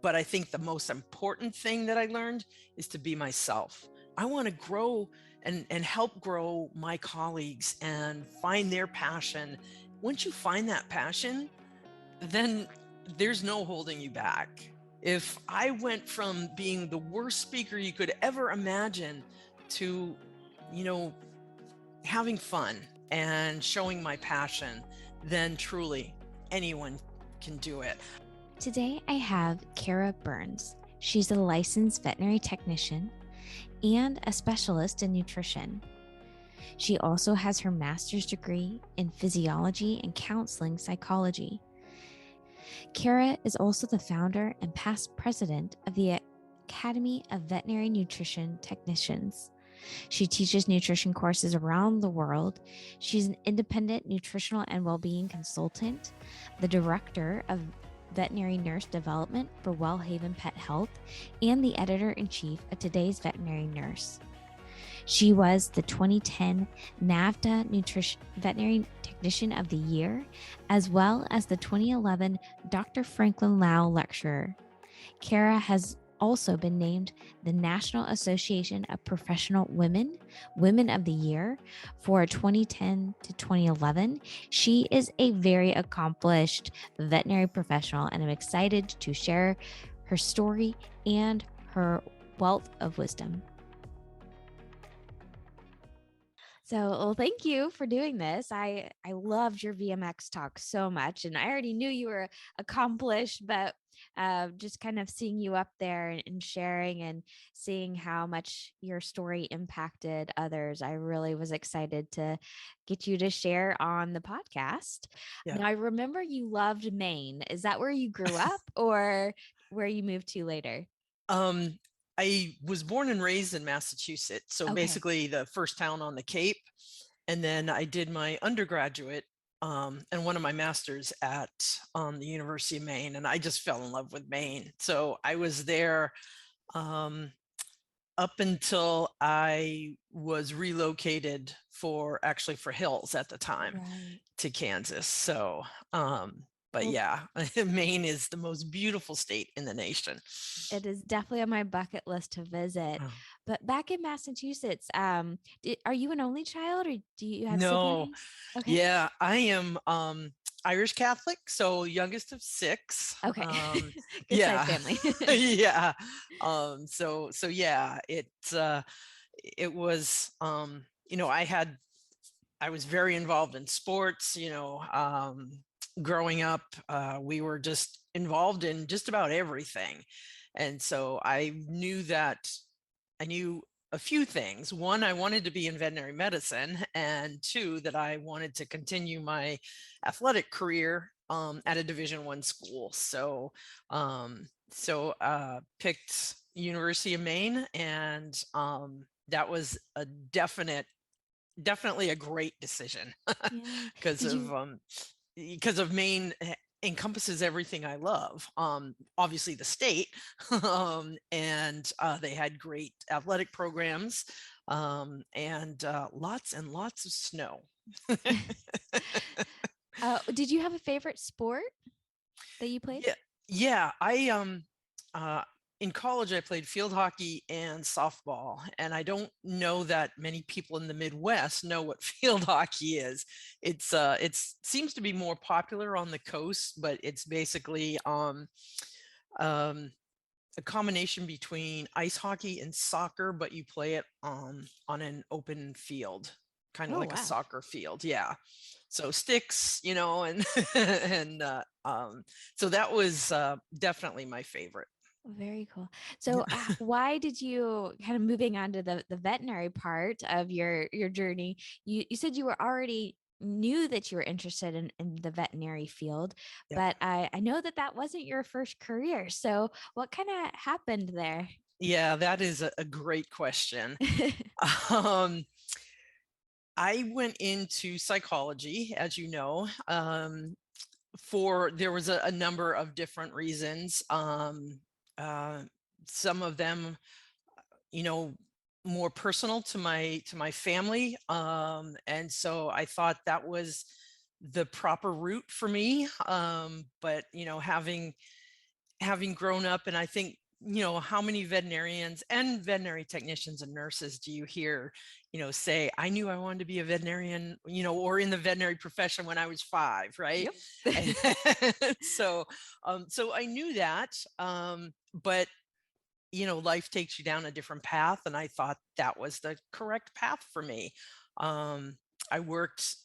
But I think the most important thing that I learned is to be myself. I want to grow and help grow my colleagues and find their passion. Once you find that passion, then there's no holding you back. If I went from being the worst speaker you could ever imagine to, you know, having fun and showing my passion, then truly anyone can do it. Today I have Kara Burns. She's a licensed veterinary technician and a specialist in nutrition. She also has her master's degree in physiology and counseling psychology. Kara is also the founder and past president of the Academy of Veterinary Nutrition Technicians. She teaches nutrition courses around the world. She's an independent nutritional and well-being consultant, the director of veterinary nurse development for Wellhaven Pet Health, and the editor-in-chief of Today's Veterinary Nurse. She was the 2010 NAVDA Veterinary Technician of the Year, as well as the 2011 Dr. Franklin Lau Lecturer. Kara has also been named the National Association of Professional Women, Women of the Year for 2010 to 2011. She is a very accomplished veterinary professional, and I'm excited to share her story and her wealth of wisdom. So, well, thank you for doing this. I loved your VMX talk so much, and I already knew you were accomplished, but just kind of seeing you up there and sharing and seeing how much your story impacted others, I really was excited to get you to share on the podcast. Yeah. Now, I remember you loved Maine. Is that where you grew up or where you moved to later? I was born and raised in Massachusetts, so basically the first town on the Cape. And then I did my undergraduate and one of my masters at the University of Maine, and I just fell in love with Maine. So I was there up until I was relocated for Hills at the time to Kansas. So but yeah, Maine is the most beautiful state in the nation. It is definitely on my bucket list to visit. Oh. But back in Massachusetts, are you an only child or do you have siblings? Okay. Yeah, I am Irish Catholic, so youngest of 6. Okay. Good size family. Yeah. So yeah, it was I was very involved in sports, growing up. We were just involved in just about everything. And so I knew a few things. One, I wanted to be in veterinary medicine, and 2, that I wanted to continue my athletic career at a Division I school. So picked University of Maine, and that was a definitely a great decision because of Maine encompasses everything I love. Obviously the state, and they had great athletic programs, and lots and lots of snow. Did you have a favorite sport that you played? Yeah. I in college, I played field hockey and softball, and I don't know that many people in the Midwest know what field hockey is. It seems to be more popular on the coast, but it's basically a combination between ice hockey and soccer, but you play it on an open field, kind of like a soccer field. Yeah. So sticks, and and so that was definitely my favorite. Very cool. So why did you, kind of moving on to the veterinary part of your journey, you said you were already knew that you were interested in the veterinary field, but I know that wasn't your first career. So what kind of happened there? Yeah, that is a great question. I went into psychology, as you know, there was a number of different reasons. Some of them, more personal to my family, and so I thought that was the proper route for me. But having having grown up, and I think, how many veterinarians and veterinary technicians and nurses do you hear, say, I knew I wanted to be a veterinarian, or in the veterinary profession when I was 5, right? Yep. And so, so I knew that, but life takes you down a different path, and I thought that was the correct path for me. Um, I worked,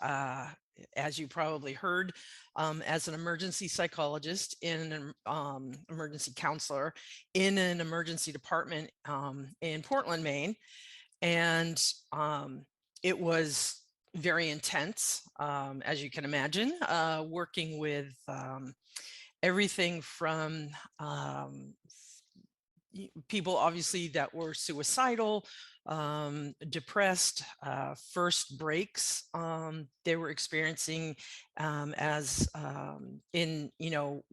as you probably heard, as an emergency psychologist in an emergency counselor in an emergency department in Portland, Maine, and it was very intense, as you can imagine, working with everything from people obviously that were suicidal, depressed, first breaks they were experiencing, as in,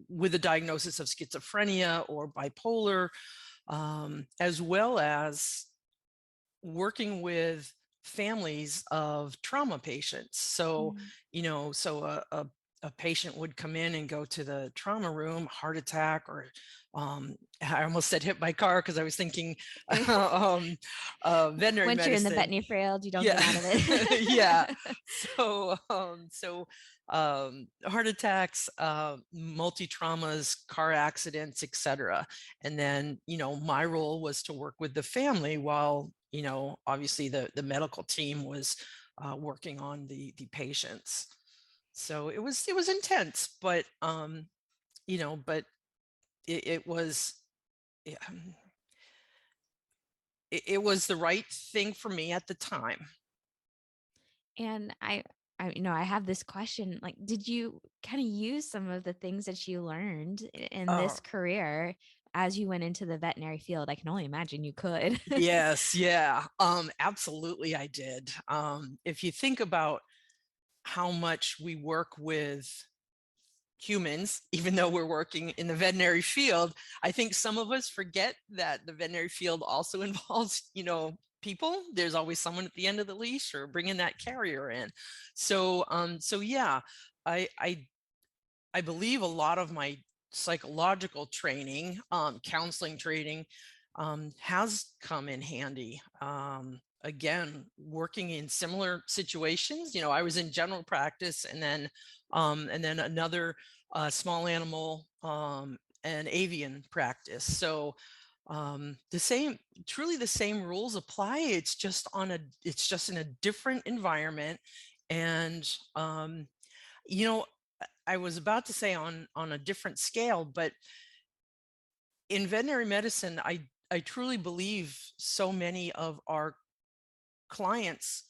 with a diagnosis of schizophrenia or bipolar, as well as working with families of trauma patients. So, Mm. a patient would come in and go to the trauma room, heart attack, or I almost said hit by car because I was thinking veterinary Once you're in the medicine. veterinary field, you don't Yeah. get out of it. Yeah. So, heart attacks, multi-traumas, car accidents, etc. And then, my role was to work with the family while, obviously the medical team was working on the patients. So it was intense, but, but it was, it, it was the right thing for me at the time. And I have this question, like, did you kind of use some of the things that you learned in Oh, this career as you went into the veterinary field? I can only imagine you could. yes, yeah. Absolutely I did. If you think about how much we work with humans, even though we're working in the veterinary field, I think some of us forget that the veterinary field also involves, people. There's always someone at the end of the leash or bringing that carrier in. So yeah, I believe a lot of my psychological training, counseling training, has come in handy. Again, working in similar situations, I was in general practice, and then another small animal and avian practice. So truly the same rules apply. It's just in a different environment, and you know I was about to say on a different scale, but in veterinary medicine, I truly believe so many of our clients,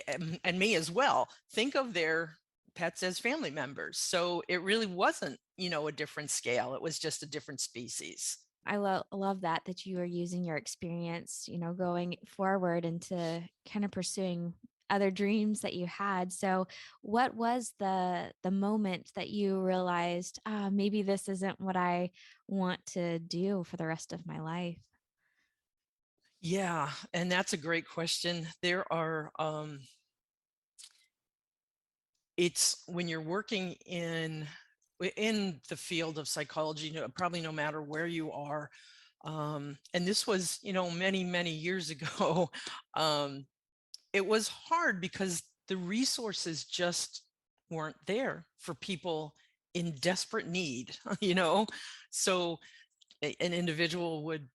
and me as well, think of their pets as family members. So it really wasn't, a different scale. It was just a different species. I love that you are using your experience, going forward into kind of pursuing other dreams that you had. So, what was the moment that you realized, maybe this isn't what I want to do for the rest of my life? Yeah, and that's a great question. There are it's when you're working in the field of psychology, probably no matter where you are, and this was, many many years ago. It was hard because the resources just weren't there for people in desperate need. So an individual would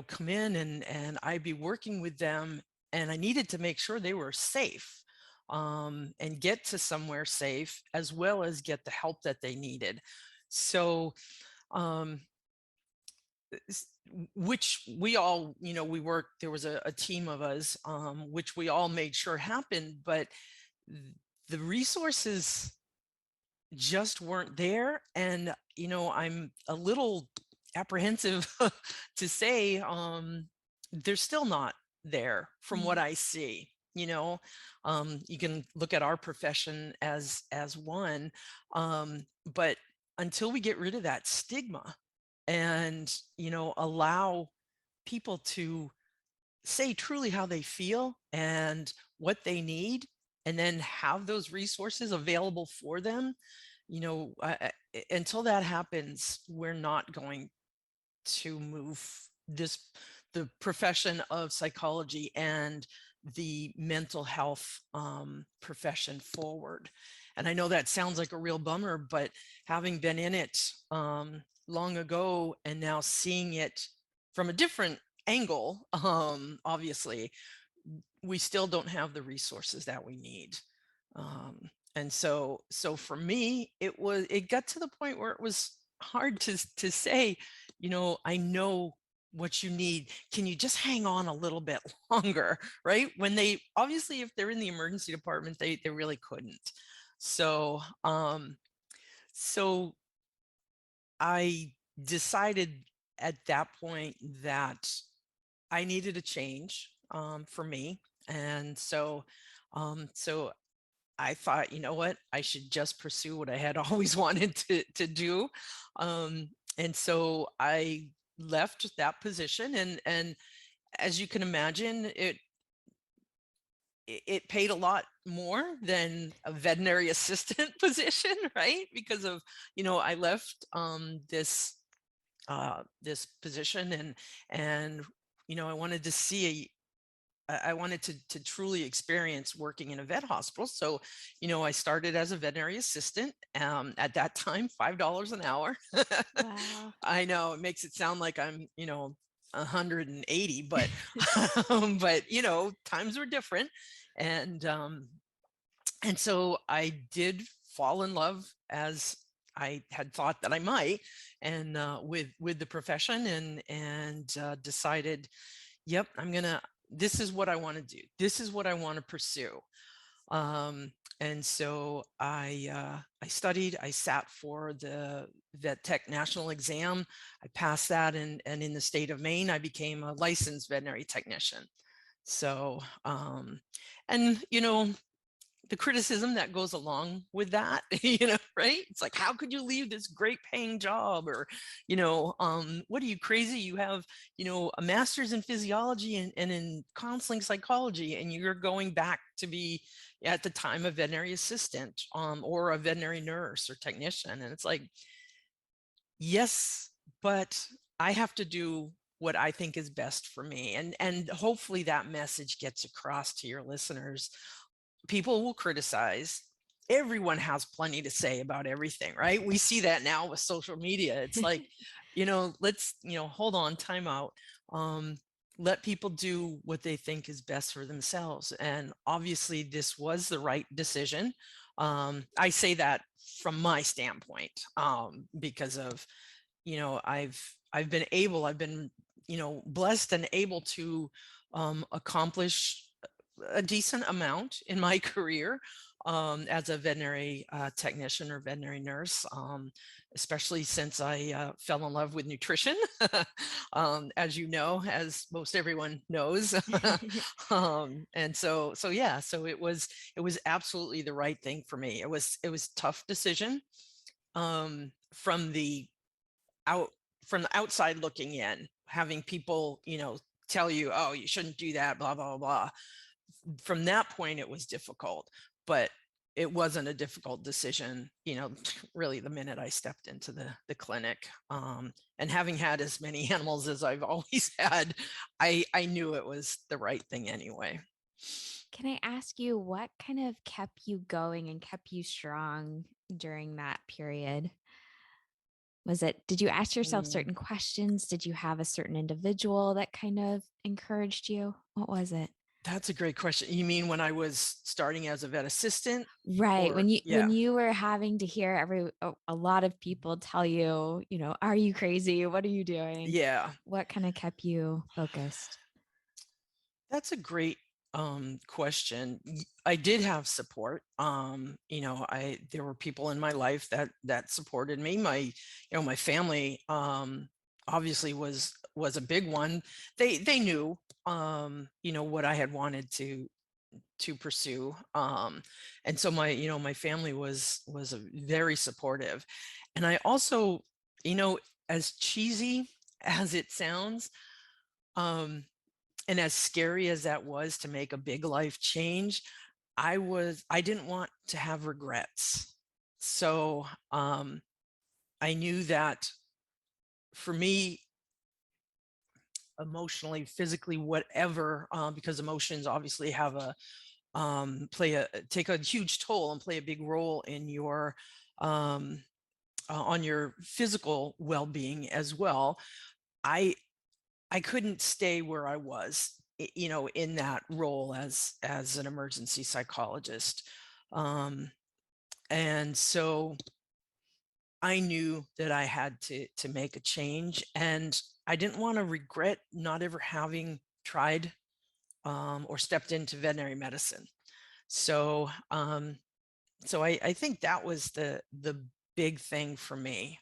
come in, and I'd be working with them, and I needed to make sure they were safe, and get to somewhere safe, as well as get the help that they needed. So um, which we all, we worked, there was a team of us, which we all made sure happened, but the resources just weren't there. And, I'm a little apprehensive to say, they're still not there from what Mm. I see. You can look at our profession as one, but until we get rid of that stigma and, allow people to say truly how they feel and what they need, and then have those resources available for them, until that happens, we're not going to move the profession of psychology and the mental health profession forward. And I know that sounds like a real bummer, but having been in it long ago and now seeing it from a different angle, obviously, we still don't have the resources that we need. And so for me, it got to the point where it was hard to say, I know what you need. Can you just hang on a little bit longer? Right? When they obviously, if they're in the emergency department, they really couldn't. So so I decided at that point that I needed a change for me. And so I thought, you know what, I should just pursue what I had always wanted to do. And so I left that position, and as you can imagine, it paid a lot more than a veterinary assistant position, right? Because of, I left this position, and I wanted to see I wanted to truly experience working in a vet hospital. So, I started as a veterinary assistant, at that time, $5 an hour. Wow. I know it makes it sound like I'm, 180, but, but, times were different. And, and so I did fall in love, as I had thought that I might, and with the profession, and decided, yep, this is what I want to do. This is what I want to pursue. And so I studied. I sat for the Vet Tech National Exam. I passed that, and in the state of Maine, I became a licensed veterinary technician. So, and the criticism that goes along with that, right? It's like, how could you leave this great paying job? Or, what are you, crazy? You have, a master's in physiology and in counseling psychology, and you're going back to be, at the time, a veterinary assistant, or a veterinary nurse or technician. And it's like, yes, but I have to do what I think is best for me. And hopefully that message gets across to your listeners. People will criticize. Everyone has plenty to say about everything, right? We see that now with social media. It's like, let's, hold on, time out. Let people do what they think is best for themselves. And obviously this was the right decision. I say that from my standpoint, because of, I've been, blessed and able to accomplish a decent amount in my career, as a veterinary technician or veterinary nurse, especially since I fell in love with nutrition, as as most everyone knows. And yeah, so it was absolutely the right thing for me. It was a tough decision, from the out from the outside looking in, having people, tell you, oh, you shouldn't do that, blah, blah, blah. From that point, it was difficult, but it wasn't a difficult decision, really, the minute I stepped into the clinic. And having had as many animals as I've always had, I knew it was the right thing anyway. Can I ask you what kind of kept you going and kept you strong during that period? Did you ask yourself Mm. certain questions? Did you have a certain individual that kind of encouraged you? What was it? That's a great question. You mean when I was starting as a vet assistant? Right. Or When yeah. you were having to hear a lot of people tell you, are you crazy? What are you doing? Yeah. What kind of kept you focused? That's a great question. I did have support. There were people in my life that supported me. My family, obviously was a big one. They knew, what I had wanted to pursue. And so my family was very supportive. And I also, as cheesy as it sounds, um, and as scary as that was to make a big life change, I didn't want to have regrets. So I knew that for me, emotionally, physically, whatever, because emotions obviously have a take a huge toll and play a big role in your on your physical well-being as well. I I couldn't stay where I was, in that role as an emergency psychologist. Um, and so I knew that I had to make a change, and I didn't want to regret not ever having tried or stepped into veterinary medicine. So I think that was the big thing for me.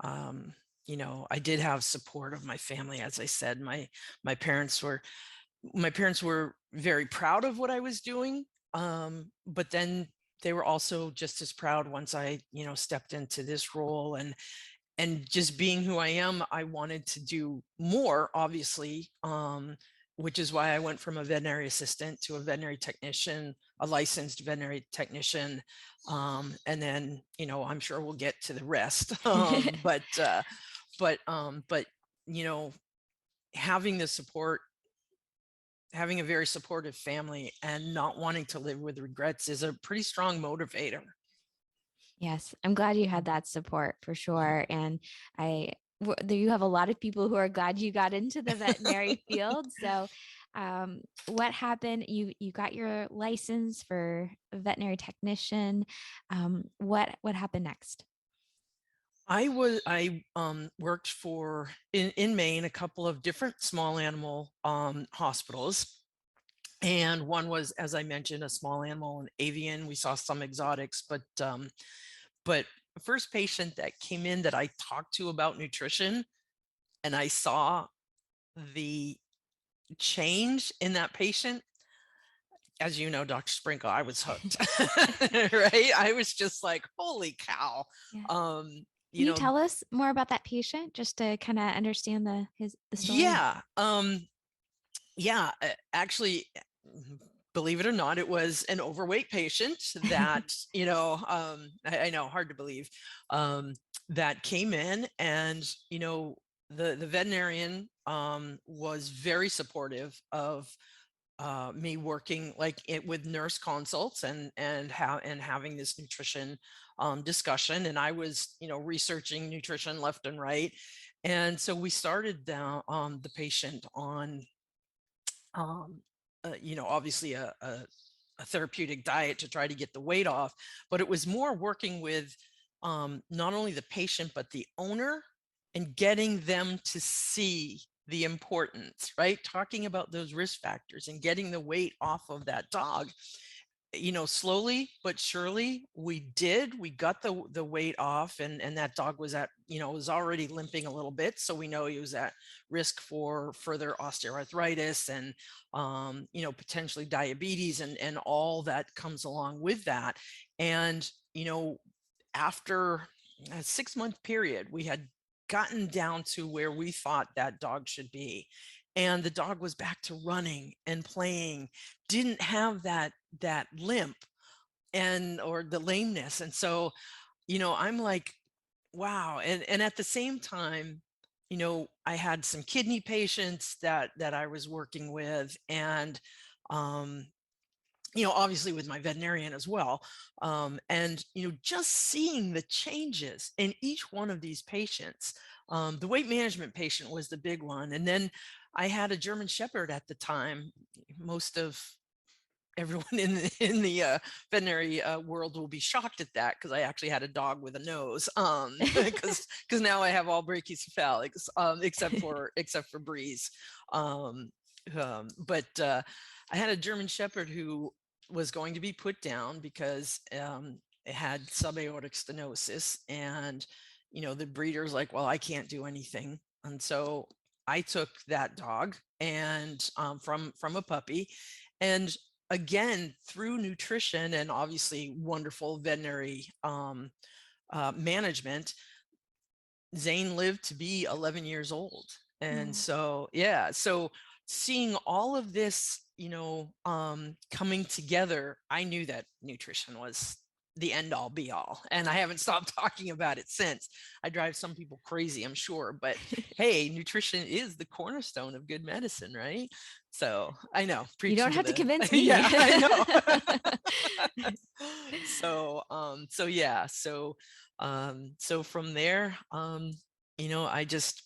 Um, I did have support of my family. As I said, my parents were my parents were very proud of what I was doing, but then they were also just as proud once I, stepped into this role, and just being who I am, I wanted to do more, obviously, which is why I went from a veterinary assistant to a veterinary technician, a licensed veterinary technician, and then, I'm sure we'll get to the rest. But you know, having the support, having a very supportive family, and not wanting to live with regrets is a pretty strong motivator. Yes, I'm glad you had that support for sure. And you have a lot of people who are glad you got into the veterinary field. So, what happened? You got your license for a veterinary technician. What happened next? I worked for in Maine a couple of different small animal hospitals. And one was, as I mentioned, a small animal and avian. We saw some exotics, but the first patient that came in that I talked to about nutrition, and I saw the change in that patient, as you know, Dr. Sprinkle, I was hooked. Right? I was just like, holy cow. Yeah. Um, Can you you know, tell us more about that patient just to kind of understand the story? yeah. Yeah, actually, believe it or not, it was an overweight patient that, I know, hard to believe, that came in, and, the veterinarian was very supportive of me working like it with nurse consults, and having this nutrition discussion. And I was, researching nutrition left and right. And so we started the patient on um, obviously a therapeutic diet to try to get the weight off, but it was more working with not only the patient, but the owner, and getting them to see the importance, right? Talking about those risk factors and getting the weight off of that dog. Slowly but surely we got the weight off, and that dog was was already limping a little bit, so we know he was at risk for further osteoarthritis, and potentially diabetes, and all that comes along with that. And after a 6-month period, we had gotten down to where we thought that dog should be, and the dog was back to running and playing, didn't have that limp and or the lameness. And so, I'm like, wow. And at the same time, I had some kidney patients that I was working with, and um obviously with my veterinarian as well. And just seeing the changes in each one of these patients. The weight management patient was the big one, and then I had a German Shepherd at the time. Most of everyone in the veterinary world will be shocked at that, because I actually had a dog with a nose, because now I have all brachycephalics, except for Breeze. Um, but I had a German Shepherd who was going to be put down because it had subaortic stenosis, and the breeder's like, well, I can't do anything. And so I took that dog, and from a puppy, and again, through nutrition and obviously wonderful veterinary management, Zane lived to be 11 years old. And Oh, so, yeah, so seeing all of this, coming together, I knew that nutrition was the end all be all. And I haven't stopped talking about it since. I drive some people crazy, I'm sure, but hey, nutrition is the cornerstone of good medicine, right? So I know, You preaching don't to have to the convince me. yeah, I know. So yeah, so from there, I just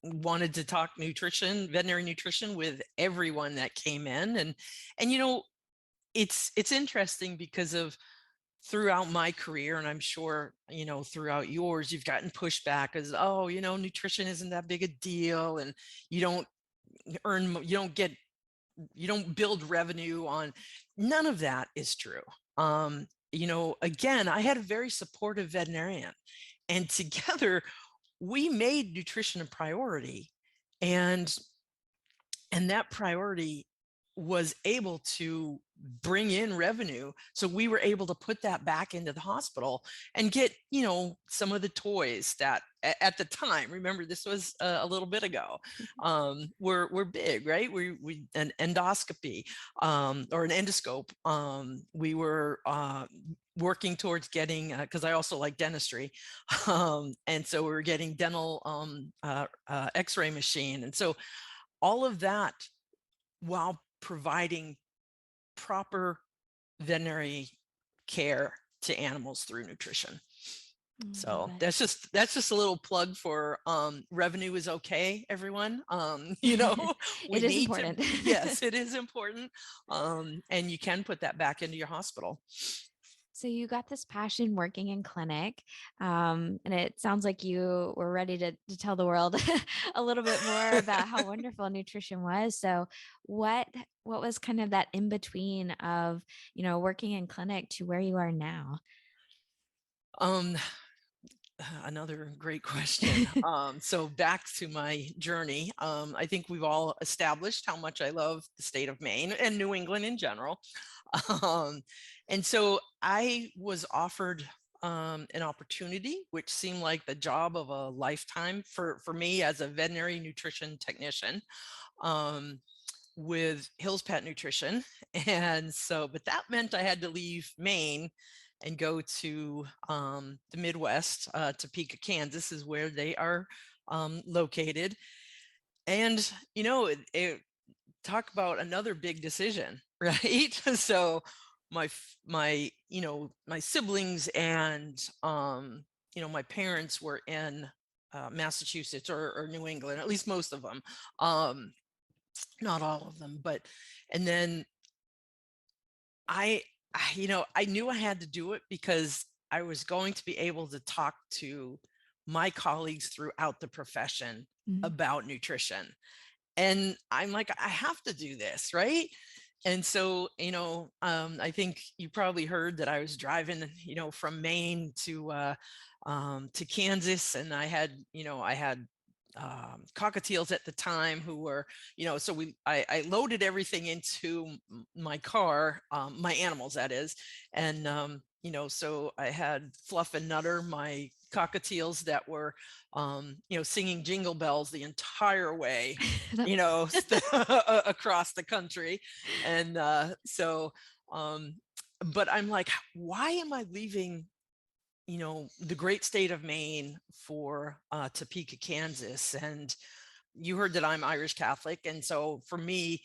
wanted to talk nutrition, veterinary nutrition, with everyone that came in. And it's interesting because of throughout my career, and I'm sure throughout yours, you've gotten pushback as, oh, nutrition isn't that big a deal, and you don't you don't build revenue on. None of that is true. Again, I had a very supportive veterinarian, and together we made nutrition a priority, and that priority was able to bring in revenue. So we were able to put that back into the hospital and get, some of the toys that at the time, remember this was a little bit ago, were big, right? We an endoscopy, or an endoscope. We were working towards getting, because I also like dentistry. And so we were getting dental x-ray machine. And so all of that while providing proper veterinary care to animals through nutrition. So that's just a little plug for revenue is okay, everyone. We It is need important. Yes, it is important. And you can put that back into your hospital. So you got this passion working in clinic, and it sounds like you were ready to tell the world a little bit more about how wonderful nutrition was. So what was kind of that in between of, working in clinic to where you are now? Another great question. So back to my journey. I think we've all established how much I love the state of Maine and New England in general. And so I was offered an opportunity, which seemed like the job of a lifetime for me as a veterinary nutrition technician, with Hill's Pet Nutrition. And so, but that meant I had to leave Maine and go to the Midwest. Topeka, Kansas is where they are located. And, talk about another big decision, right? So my siblings and, my parents were in Massachusetts or New England, at least most of them. Not all of them, but, and then I knew I had to do it because I was going to be able to talk to my colleagues throughout the profession Mhm. about nutrition. And I'm like, I have to do this, right? And so, I think you probably heard that I was driving, from Maine to Kansas, and I had cockatiels at the time who were, so I loaded everything into my car, my animals, that is. And, so I had Fluff and Nutter, my cockatiels that were, singing jingle bells the entire way, across the country. And but I'm like, why am I leaving the great state of Maine for Topeka, Kansas? And you heard that I'm Irish Catholic. And so for me,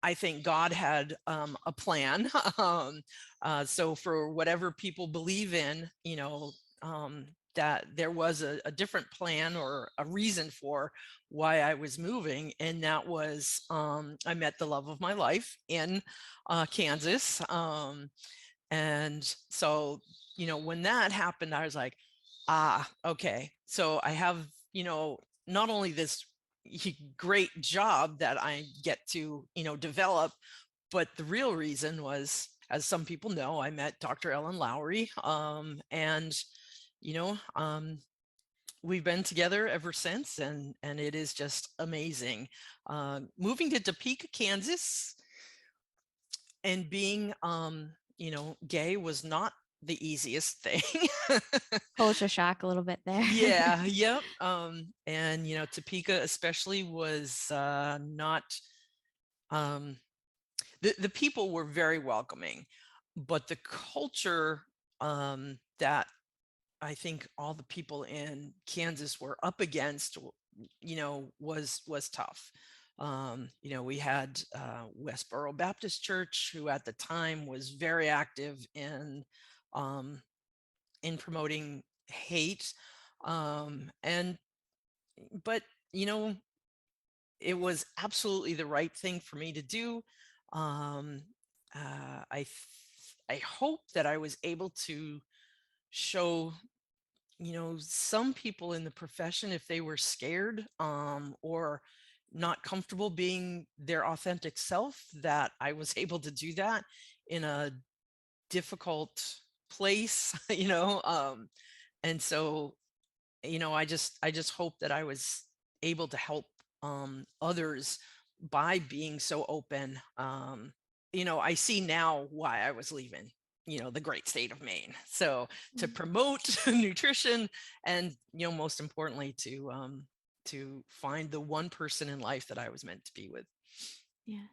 I think God had a plan. So for whatever people believe in, that there was a different plan or a reason for why I was moving. And that was, I met the love of my life in Kansas. And so, when that happened, I was like, okay. So I have, not only this great job that I get to, develop, but the real reason was, as some people know, I met Dr. Ellen Lowry. And, you know, um, we've been together ever since, and it is just amazing. Moving to Topeka, Kansas, and being gay was not the easiest thing. Culture shock a little bit there. Yeah, yep. And Topeka especially was not, the people were very welcoming. but the culture that I think all the people in Kansas were up against, was tough. We had Westboro Baptist Church, who at the time was very active um, in promoting hate, and but you know, it was absolutely the right thing for me to do. Um, I hope that I was able to show some people in the profession, if they were scared or not comfortable being their authentic self, that I was able to do that in a difficult place. And so I just hope that I was able to help others by being so open. I see now why I was leaving, the great state of Maine. So to Mm. promote nutrition, and most importantly to find the one person in life that I was meant to be with. Yeah.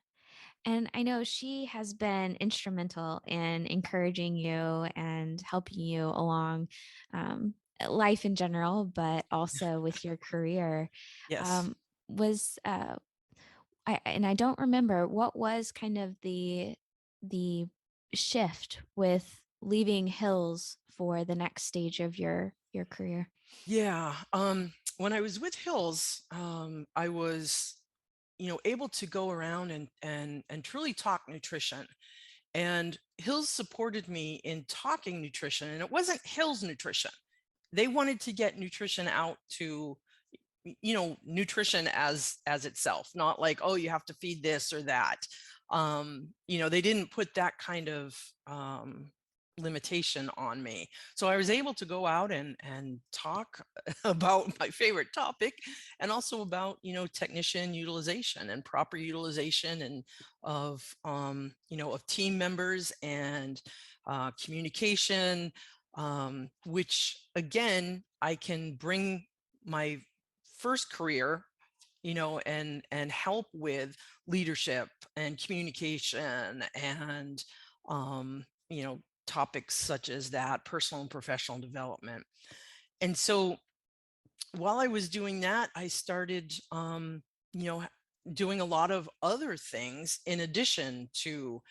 And I know she has been instrumental in encouraging you and helping you along life in general, but also with your career. Yes. Um, was and I don't remember what was kind of the shift with leaving Hills for the next stage of your career. Yeah. When I was with Hills, I was able to go around and truly talk nutrition. And Hills supported me in talking nutrition, and it wasn't Hills nutrition. They wanted to get nutrition out to nutrition as itself, not like, oh, you have to feed this or that. They didn't put that kind of limitation on me, so I was able to go out and talk about my favorite topic, and also about technician utilization and proper utilization, and of team members, and communication, which again I can bring my first career, and help with leadership and communication, and topics such as that, personal and professional development. And so while I was doing that, I started you know doing a lot of other things in addition to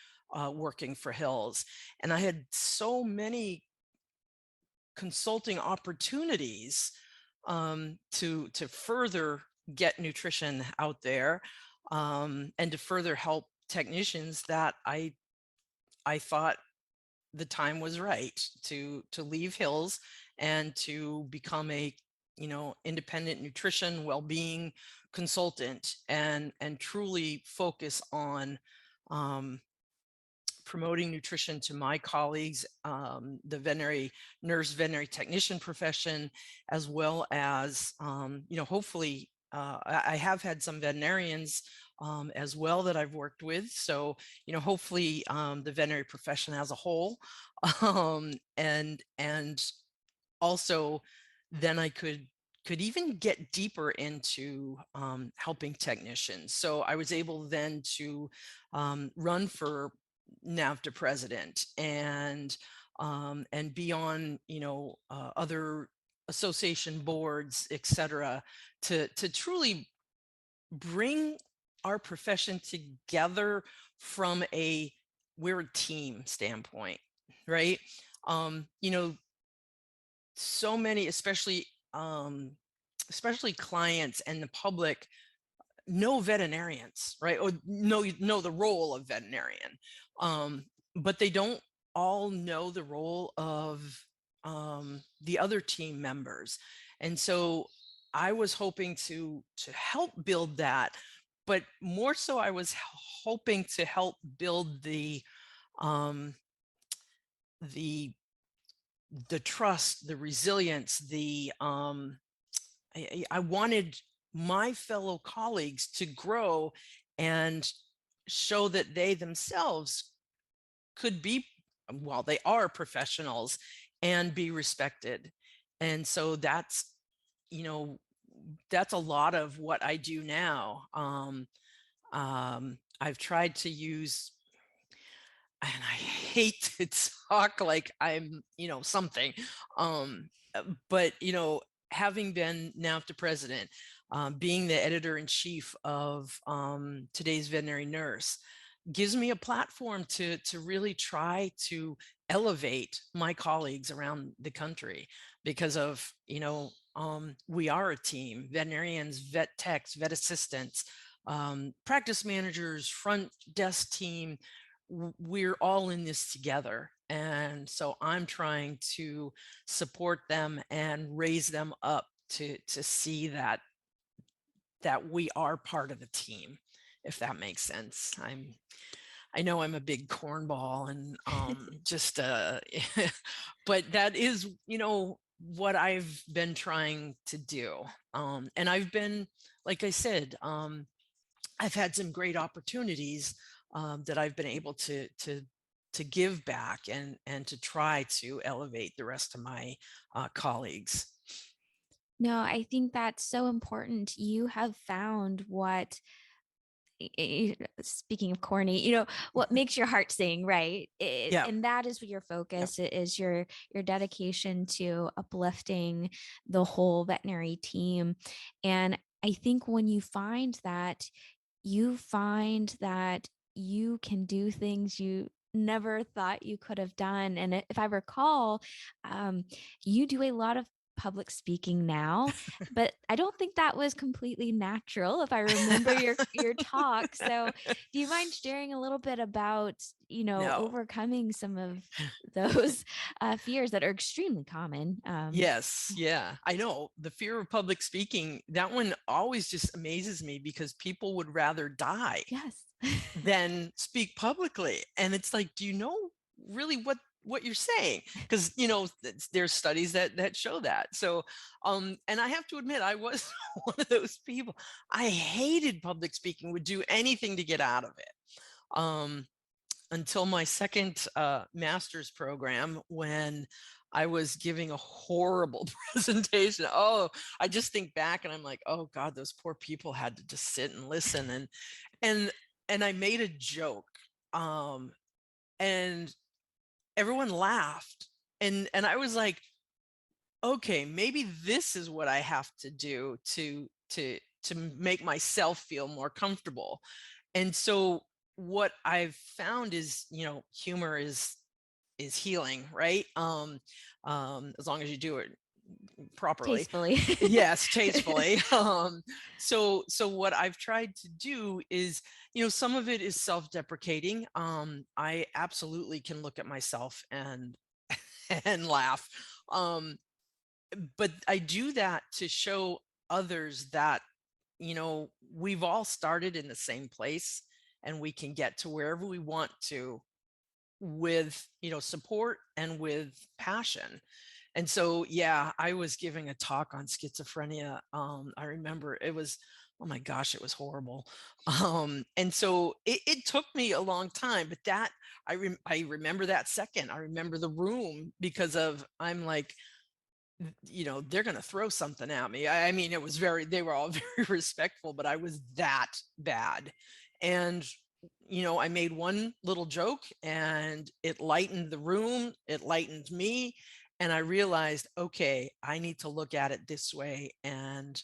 working for Hills. And I had so many consulting opportunities to further get nutrition out there, and to further help technicians, that I thought the time was right to leave Hills and to become a independent nutrition well-being consultant, and truly focus on um, promoting nutrition to my colleagues, the veterinary technician profession, as well as, hopefully, I have had some veterinarians as well that I've worked with. So, hopefully, the veterinary profession as a whole, and also then I could even get deeper into helping technicians. So I was able then to run for NAVTA president, and be on other association boards, etc., to truly bring our profession together from a we're a team standpoint, right? You know, so many, especially clients and the public, know veterinarians, right? Or know the role of veterinarian, um, but they don't all know the role of the other team members. And so I was hoping to help build that, but more so I was hoping to help build um, the the trust, the resilience, I wanted my fellow colleagues to grow and show that they themselves could be, well, they are professionals, and be respected. And so you know, that's a lot of what I do now. I've tried to use and I hate to talk like I'm, something. But, having been now to president, being the editor in chief of today's veterinary nurse gives me a platform to really try to elevate my colleagues around the country because of, we are a team: veterinarians, vet techs, vet assistants, practice managers, front desk team. We're all in this together. And so I'm trying to support them and raise them up to see that we are part of the team, if that makes sense. I know I'm a big cornball and just but that is, what I've been trying to do. And I've been, like I said, I've had some great opportunities that I've been able to give back and to try to elevate the rest of my colleagues. No, I think that's so important. You have found what, speaking of corny, what makes your heart sing, right? Yeah. And that is what your Yep. focus is, your dedication to uplifting the whole veterinary team. And I think when you find that you can do things you never thought you could have done. And if I recall, you do a lot of public speaking now, but I don't think that was completely natural if I remember your talk. So do you mind sharing a little bit about, No. overcoming some of those fears that are extremely common? Yes. Yeah. I know the fear of public speaking, that one always just amazes me because people would rather die Yes. than speak publicly. And it's like, do you know really what you're saying? Because there's studies that show that. So and I have to admit, I was one of those people. I hated public speaking, would do anything to get out of it. Until my second master's program, when I was giving a horrible presentation. Oh, I just think back and I'm like, oh God, those poor people had to just sit and listen. And and I made a joke, and everyone laughed, and I was like, okay, maybe this is what I have to do to make myself feel more comfortable. And so what I've found is, humor is healing, right? As long as you do it properly. Tastefully. Yes, tastefully. So what I've tried to do is, some of it is self-deprecating. I absolutely can look at myself and and laugh. Um, but I do that to show others that, we've all started in the same place and we can get to wherever we want to with, support and with passion. And so, yeah, I was giving a talk on schizophrenia. I remember it was, oh my gosh, it was horrible. And so it took me a long time, but I remember that second. I remember the room because of, I'm like, they're going to throw something at me. I mean, they were all very respectful, but I was that bad. And, I made one little joke and it lightened the room, it lightened me. And I realized, okay, I need to look at it this way and,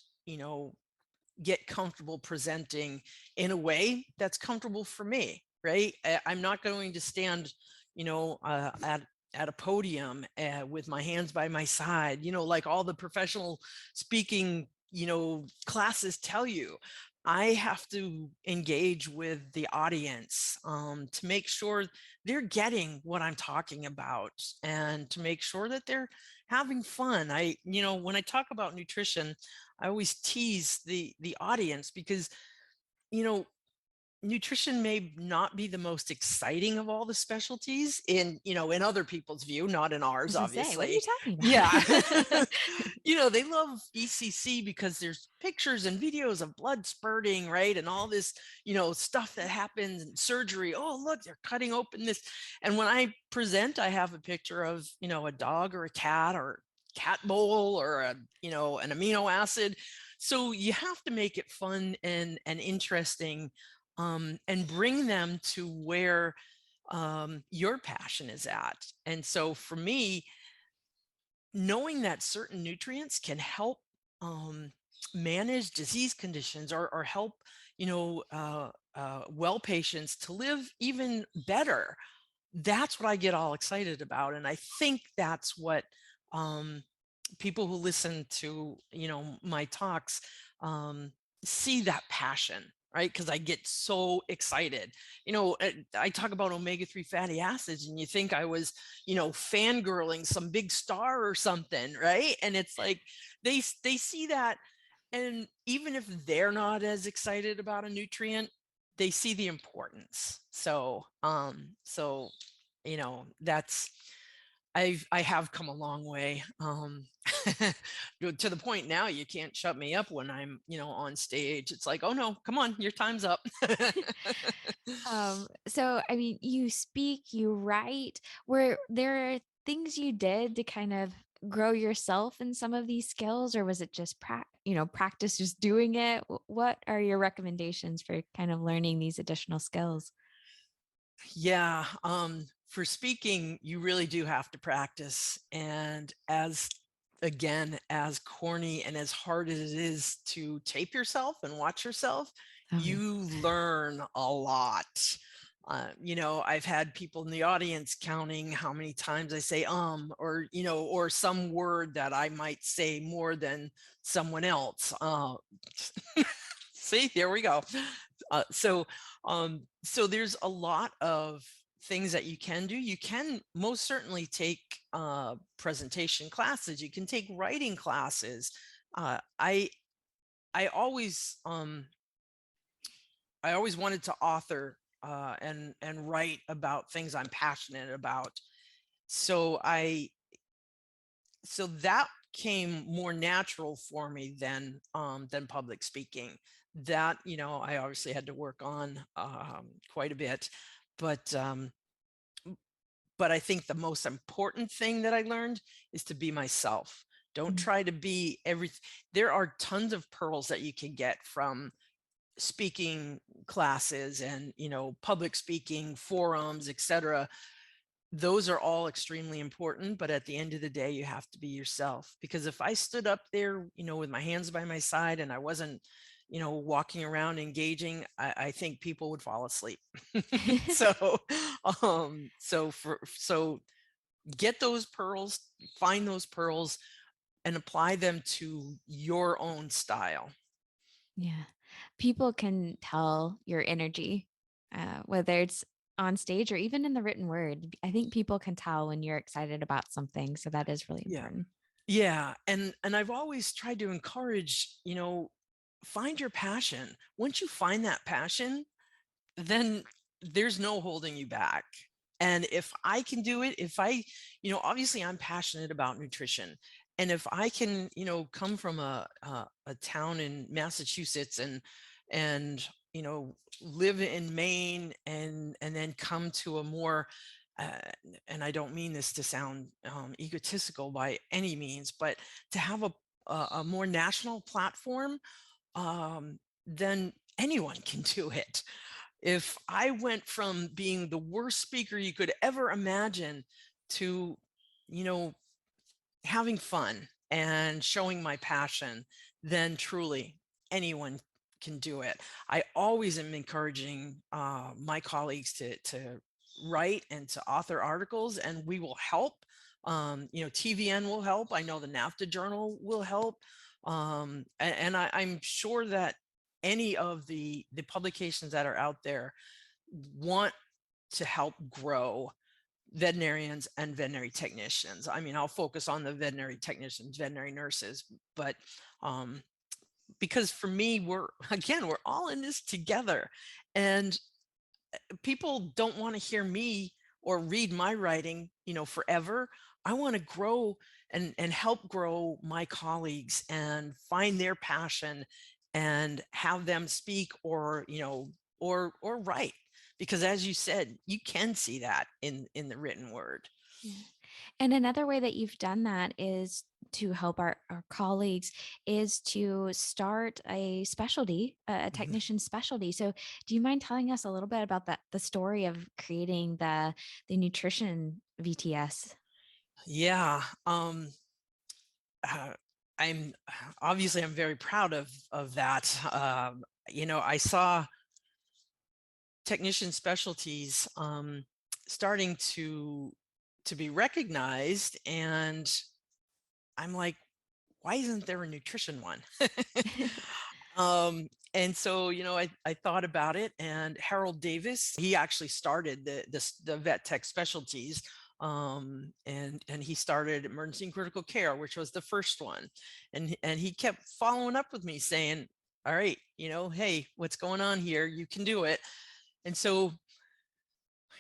get comfortable presenting in a way that's comfortable for me, right? I'm not going to stand, at a podium with my hands by my side, like all the professional speaking, classes tell you. I have to engage with the audience to make sure they're getting what I'm talking about and to make sure that they're having fun. When I talk about nutrition, I always tease the audience because, you know, nutrition may not be the most exciting of all the specialties in other people's view, not in I was ours, gonna say, what are you obviously. talking Yeah. about? They love ECC because there's pictures and videos of blood spurting, right? And all this, stuff that happens in surgery. Oh, look, they're cutting open this. And when I present, I have a picture of, a dog or a cat or cat bowl or an amino acid. So you have to make it fun and interesting, and bring them to where your passion is at. And so for me, knowing that certain nutrients can help um, manage disease conditions, or help, well patients to live even better, that's what I get all excited about. And I think that's what um, people who listen to, my talks, um, see that passion, right? Because I get so excited. I talk about omega-3 fatty acids, and you think I was, fangirling some big star or something, right? And it's like they see that, and even if they're not as excited about a nutrient, they see the importance. So that's, I have come a long way, to the point now you can't shut me up when I'm, on stage. It's like, oh no, come on, your time's up. So I mean, you speak, you write. Were there things you did to kind of grow yourself in some of these skills, or was it just practice just doing it? What are your recommendations for kind of learning these additional skills? Yeah, for speaking, you really do have to practice. And as corny and as hard as it is to tape yourself and watch yourself, Oh yeah. you learn a lot. I've had people in the audience counting how many times I say or some word that I might say more than someone else. See, there we go. So there's a lot of things that you can do. You can most certainly take presentation classes. You can take writing classes. Uh, I I always I always wanted to author and write about things I'm passionate about. So that came more natural for me than public speaking. That, I obviously had to work on quite a bit, but I think the most important thing that I learned is to be myself. Don't Mhm. try to be everything. There are tons of pearls that you can get from speaking classes and, public speaking forums, etc. Those are all extremely important, but at the end of the day, you have to be yourself. Because if I stood up there, with my hands by my side and I wasn't, walking around engaging, I think people would fall asleep. so so get those pearls, find those pearls, and apply them to your own style. Yeah. People can tell your energy, whether it's on stage or even in the written word. I think people can tell when you're excited about something. So that is really Yeah. important. Yeah, and I've always tried to encourage, find your passion. Once you find that passion, then there's no holding you back. And if I can do it, if I, obviously I'm passionate about nutrition. And if I can, come from a town in Massachusetts and, live in Maine and then come to a more, uh, and I don't mean this to sound egotistical by any means, but to have a more national platform, then anyone can do it. If I went from being the worst speaker you could ever imagine to, you know, having fun and showing my passion, then truly anyone can do it. I always am encouraging my colleagues to write and to author articles, and we will help. TVN will help. I know the NAFTA Journal will help, and I'm sure that any of the publications that are out there want to help grow veterinarians and veterinary technicians. I mean, I'll focus on the veterinary technicians, veterinary nurses, but um, because for me, we're all in this together, and people don't want to hear me or read my writing, forever. I want to grow and help grow my colleagues and find their passion and have them speak or write, because as you said, you can see that in the written word. Yeah. And another way that you've done that is to help our colleagues is to start a specialty, a Mhm. technician specialty. So do you mind telling us a little bit about the story of creating the nutrition VTS? Yeah. Uh, I'm obviously I'm very proud of that. I saw technician specialties starting to be recognized, and I'm like, why isn't there a nutrition one? And so, I thought about it, and Harold Davis, he actually started the vet tech specialties. And he started emergency and critical care, which was the first one. And he kept following up with me saying, all right, hey, what's going on here? You can do it. And so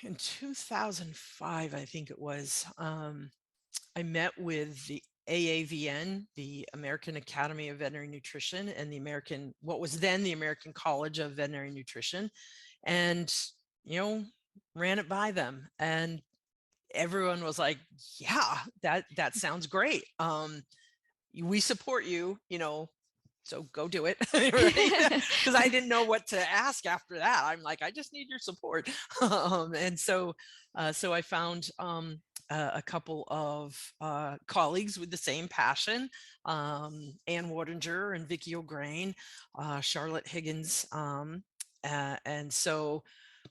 in 2005, I think it was, I met with the AAVN, the American Academy of Veterinary Nutrition, and what was then the American College of Veterinary Nutrition, and, you know, ran it by them. And everyone was like, yeah, that sounds great. We support you, so go do it. Right? Because I didn't know what to ask after that. I'm like, I just need your support. And so I found a couple of colleagues with the same passion, Ann Wardinger and Vicki O'Grain, Charlotte Higgins. And so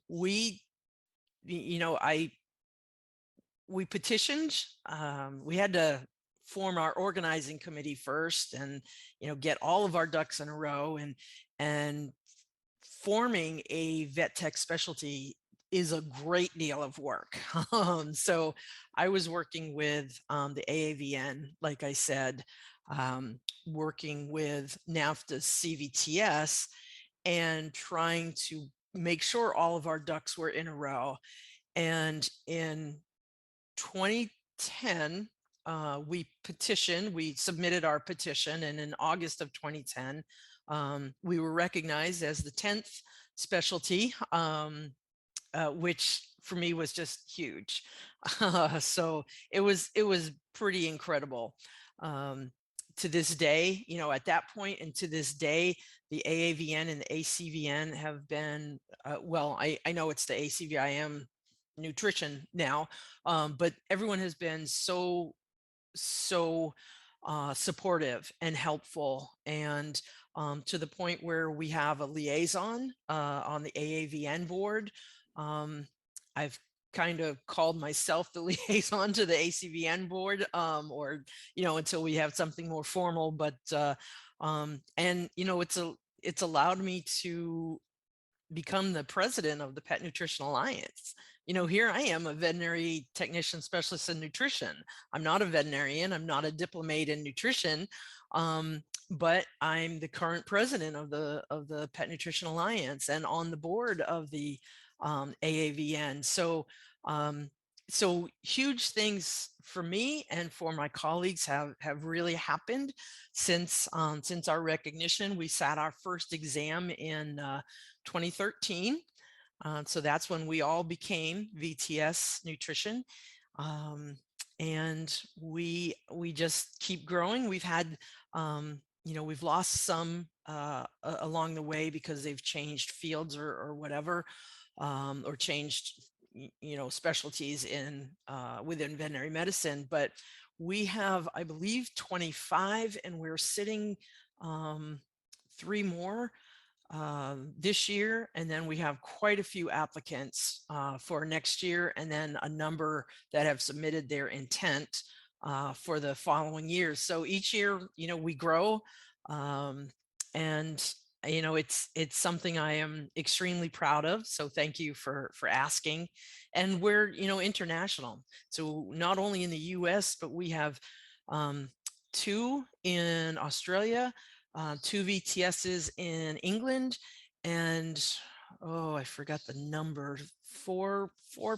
we, I we petitioned. We had to form our organizing committee first, and get all of our ducks in a row, and forming a vet tech specialty is a great deal of work. So I was working with the AAVN, like I said, working with NAFTA's CVTS, and trying to make sure all of our ducks were in a row. And in 2010, we submitted our petition, and in August of 2010, we were recognized as the 10th specialty, which for me was just huge. So it was pretty incredible. To this day, at that point and to this day, the AAVN and the ACVN have been, well, I know it's the ACVIM nutrition now, but everyone has been so supportive and helpful, and to the point where we have a liaison on the AAVN board. I've kind of called myself the liaison to the ACVN board, or until we have something more formal. But and it's allowed me to become the president of the Pet Nutrition Alliance. Here I am, a veterinary technician specialist in nutrition. I'm not a veterinarian. I'm not a diplomate in nutrition, but I'm the current president of the Pet Nutrition Alliance, and on the board of the AAVN. So huge things for me and for my colleagues have really happened since our recognition. We sat our first exam in 2013. So that's when we all became VTS Nutrition. And we just keep growing. We've had, we've lost some along the way because they've changed fields or whatever, or changed, specialties within veterinary medicine. But we have, I believe, 25, and we're sitting 3 more this year, and then we have quite a few applicants for next year, and then a number that have submitted their intent for the following years. So each year, we grow, and it's something I am extremely proud of. So thank you for asking. And we're international, so not only in the U.S., but we have 2 in Australia, 2 VTSs in England, and I forgot the number, 4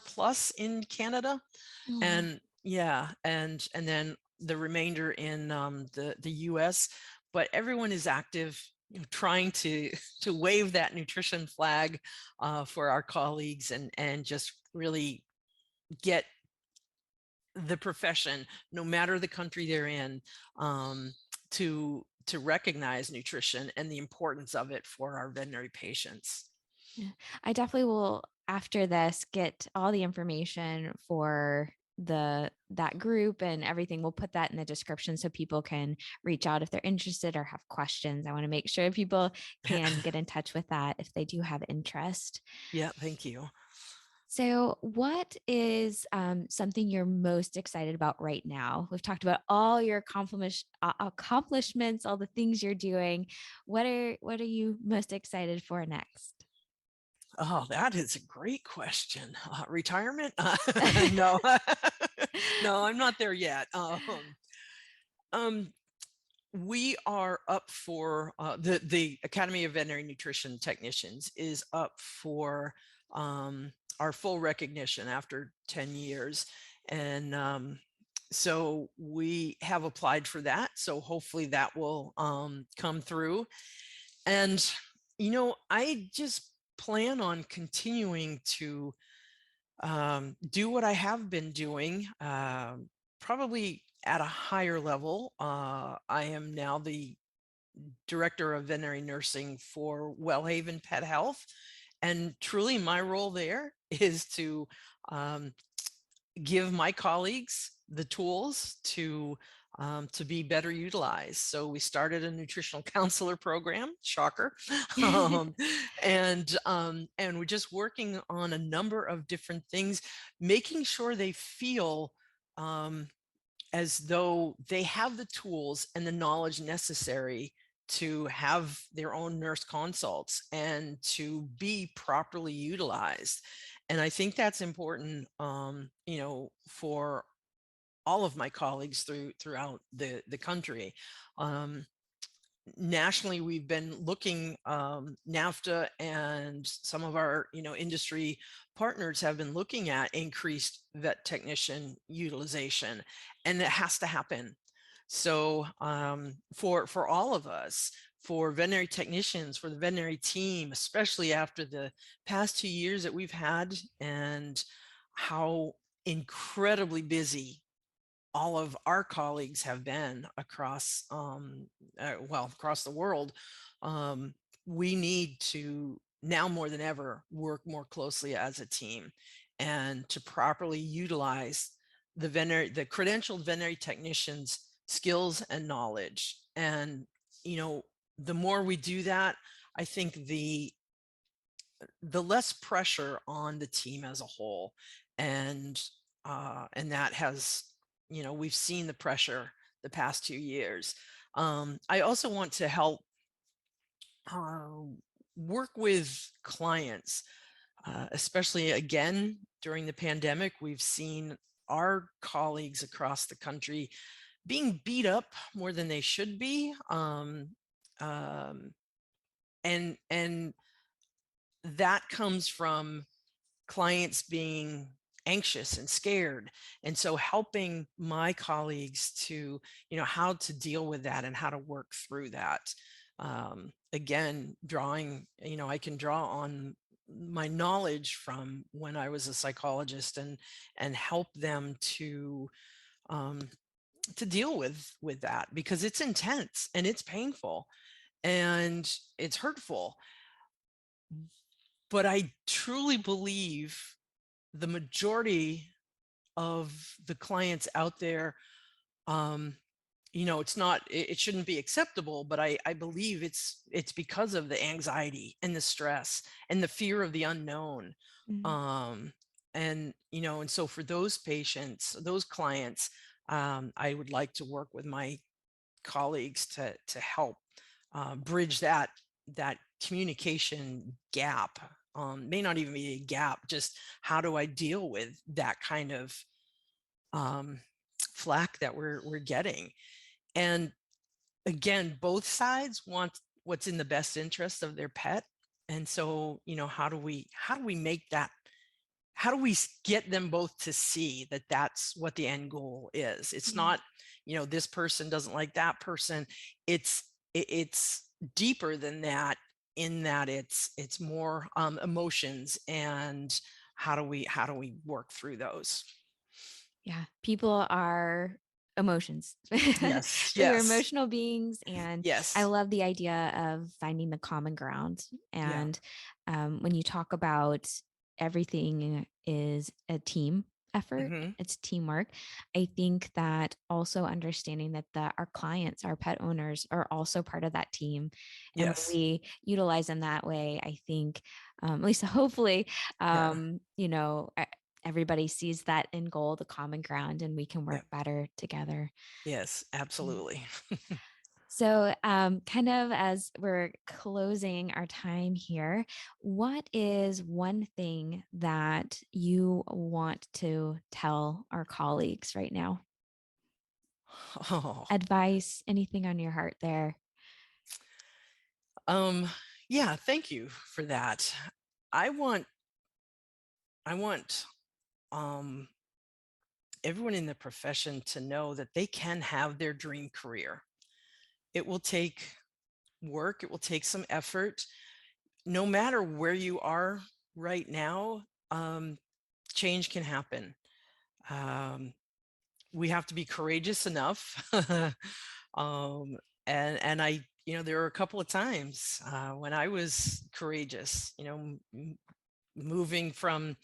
plus in Canada. Oh, And yeah, and then the remainder in the US. But everyone is active, trying to to wave that nutrition flag for our colleagues, and just really get the profession, no matter the country they're in, to recognize nutrition and the importance of it for our veterinary patients. Yeah. I definitely will after this get all the information for the that group and everything. We'll put that in the description so people can reach out if they're interested or have questions. I want to make sure people can get in touch with that if they do have interest. Yeah, thank you. So, what is something you're most excited about right now? We've talked about all your accomplishments, all the things you're doing. What are you most excited for next? Oh, that is a great question. Retirement? No, no, I'm not there yet. Um, we are up for the Academy of Veterinary Nutrition Technicians is up for our full recognition after 10 years. And so we have applied for that. So hopefully that will come through. And, I just plan on continuing to do what I have been doing, probably at a higher level. I am now the director of veterinary nursing for Wellhaven Pet Health. And truly, my role there is um, give my colleagues the tools to be better utilized. So we started a nutritional counselor program, shocker, um, and we're just working on a number of different things, making sure they feel um, as though they have the tools and the knowledge necessary to have their own nurse consults and to be properly utilized. And I think that's important, for all of my colleagues throughout the country. Um, Nationally, we've been looking, NAFTA and some of our industry partners have been looking at increased vet technician utilization, and it has to happen. So for all of us, for veterinary technicians, for the veterinary team, especially after the past 2 years that we've had and how incredibly busy all of our colleagues have been across across the world. um, we need to now more than ever work more closely as a team and to properly utilize the credentialed veterinary technicians skills and knowledge. And you know the more we do that, I think the less pressure on the team as a whole. And that has, we've seen the pressure the past 2 years. I also want to help uh, work with clients, especially again during the pandemic. We've seen our colleagues across the country being beat up more than they should be. Um, and that comes from clients being anxious and scared. And so helping my colleagues to, how to deal with that and how to work through that. Again, drawing, I can draw on my knowledge from when I was a psychologist and help them um, to deal with that, because it's intense and it's painful and it's hurtful. But I truly believe the majority of the clients out there, um, it's not, it shouldn't be acceptable, but I believe it's because of the anxiety and the stress and the fear of the unknown. Mhm. Um, and so for those patients, those clients, I would like to work with my colleagues to help bridge that communication gap. May not even be a gap, just how do I deal with that kind of um, flack that we're getting. And again, both sides want what's in the best interest of their pet. And so, how do we make that, how do we get them both to see that that's what the end goal is? It's Yeah. not, this person doesn't like that person. It's deeper than that, in that it's more emotions, and how do we work through those? Yeah, people are emotions. Yes, We're yes, emotional beings, and I yes. love the idea of finding the common ground. Yeah. And when you talk about everything is a team effort, Hmm. it's teamwork. I think that also understanding that our clients, our pet owners, are also part of that team, and when Yes. we utilize them that way, I think, at least hopefully, Yeah. you know, everybody sees that end goal, the common ground, and we can Yeah. work better together. Yes, Mm. absolutely. So, kind of as we're closing our time here, what is one thing that you want to tell our colleagues right now? Oh, Advice, anything on your heart there? um, yeah, thank you for that. I want I want um everyone in the profession to know that they can have their dream career. It will take work, it will take some effort. No matter where you are right now, change can happen. Um, we have to be courageous enough. um, and there were a couple of times when I was courageous, moving from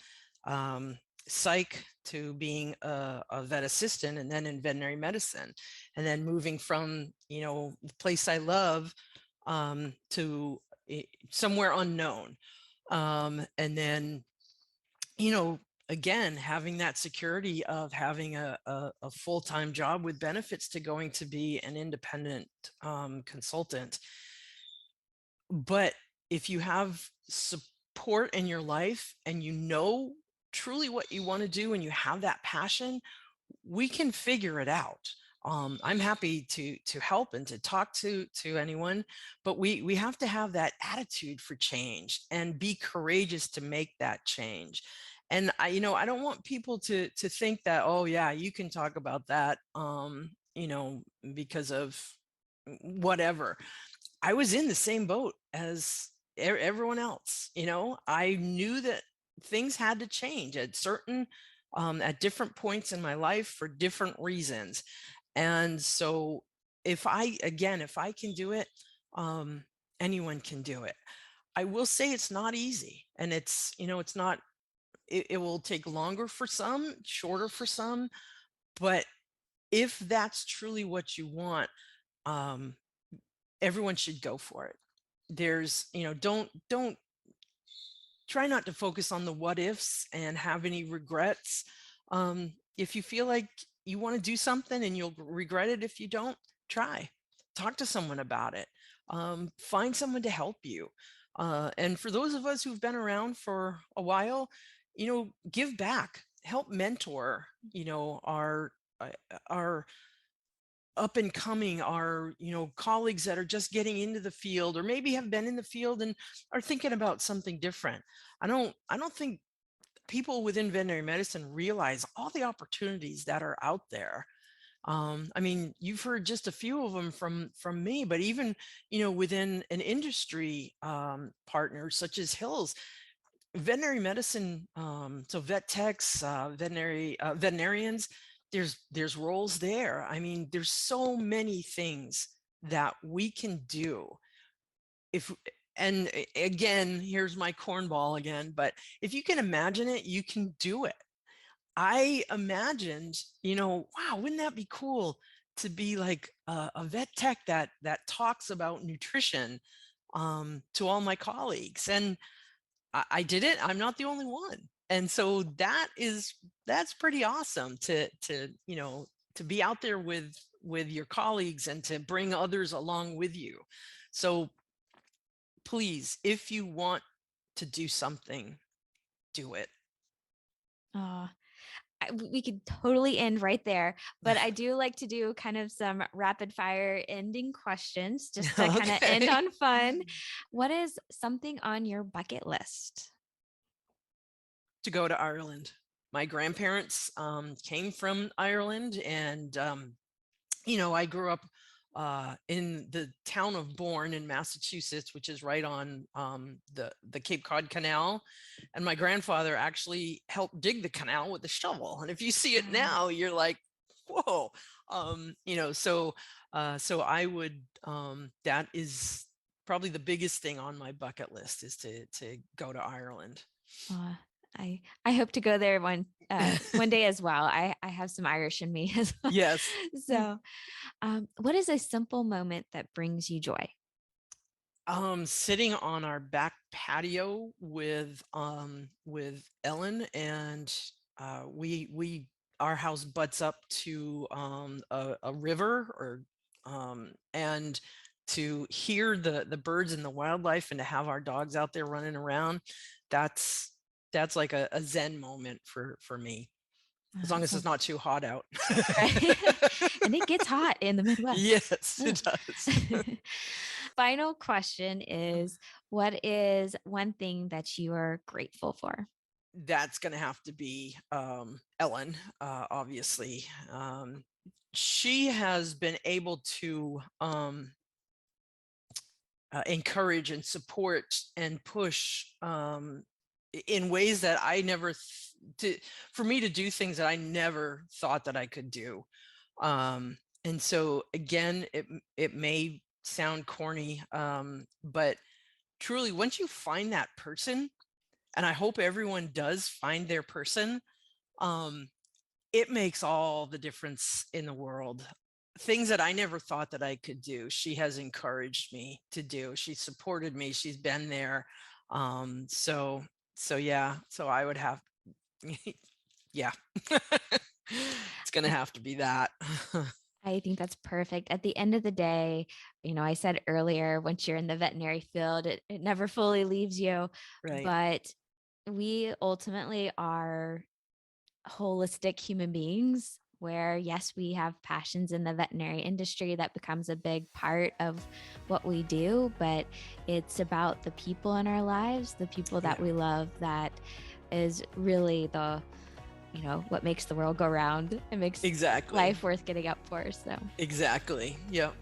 um, psych to being a vet assistant and then in veterinary medicine, and then moving from, the place I love to somewhere unknown. And then, you know, again, having that security of having a full-time job with benefits to going to be an independent consultant. But if you have support in your life and you know truly what you want to do and you have that passion, we can figure it out. I'm happy to help and to talk to anyone, but we have to have that attitude for change and be courageous to make that change. And I don't want people to think that, oh yeah, you can talk about that, because of whatever. I was in the same boat as everyone else. I knew that things had to change at different points in my life for different reasons. And so if I can do it, um, anyone can do it. I will say it's not easy, and it's not, it will take longer for some, shorter for some, but if that's truly what you want, um, everyone should go for it. There's, don't try not to focus on the what ifs and have any regrets. If you feel like you want to do something and you'll regret it if you don't, try. Talk to someone about it. Find someone to help you. And for those of us who've been around for a while, give back, help mentor, uh, our up and coming, our colleagues that are just getting into the field or maybe have been in the field and are thinking about something different. I don't think people within veterinary medicine realize all the opportunities that are out there. I mean, you've heard just a few of them from me, but even within an industry partner such as Hills, veterinary medicine, so vet techs, veterinarians, there's roles there. I mean, there's so many things that we can do. if and again, here's my cornball again, but if you can imagine it, you can do it. I imagined, wow, wouldn't that be cool to be like a vet tech that talks about nutrition to all my colleagues. And I did it. I'm not the only one. And so that's pretty awesome to be out there with your colleagues and to bring others along with you. So please, if you want to do something, do it. Uh, we could totally end right there, but I do like to do kind of some rapid fire ending questions just to kind of end Okay. on fun. What is something on your bucket list? To go to Ireland. My grandparents came from Ireland, and I grew up in the town of Bourne in Massachusetts, which is right on the Cape Cod Canal. And my grandfather actually helped dig the canal with a shovel. And if you see it Wow. now, you're like, whoa. So I would, that is probably the biggest thing on my bucket list, is to go to Ireland. Uh, I hope to go there one day as well. I have some Irish in me as well. Yes. So, what is a simple moment that brings you joy? Sitting on our back patio with Ellen, and we our house butts up to a river, or and to hear the birds and the wildlife, and to have our dogs out there running around, that's that's like a zen moment for me, as long as it's Sounds not too hot out. right. And it gets hot in the Midwest. Yes, Ugh. it does. Final question is, what is one thing that you are grateful for? That's going to have to be Ellen, obviously. She has been able to encourage and support and push in ways that I never, for me to do things that I never thought that I could do. And so again, it may sound corny, but truly, once you find that person, and I hope everyone does find their person, it makes all the difference in the world. Things that I never thought that I could do, she has encouraged me to do. She supported me. She's been there. So yeah. So I would have, yeah. It's gonna I, have to be that. I think that's perfect. At the end of the day, I said earlier, once you're in the veterinary field, it never fully leaves you, Right. but we ultimately are holistic human beings where, yes, we have passions in the veterinary industry that becomes a big part of what we do, but it's about the people in our lives, the people that Yeah. we love, that is really what makes the world go round. It makes Exactly. life worth getting up for. So Exactly. Yep.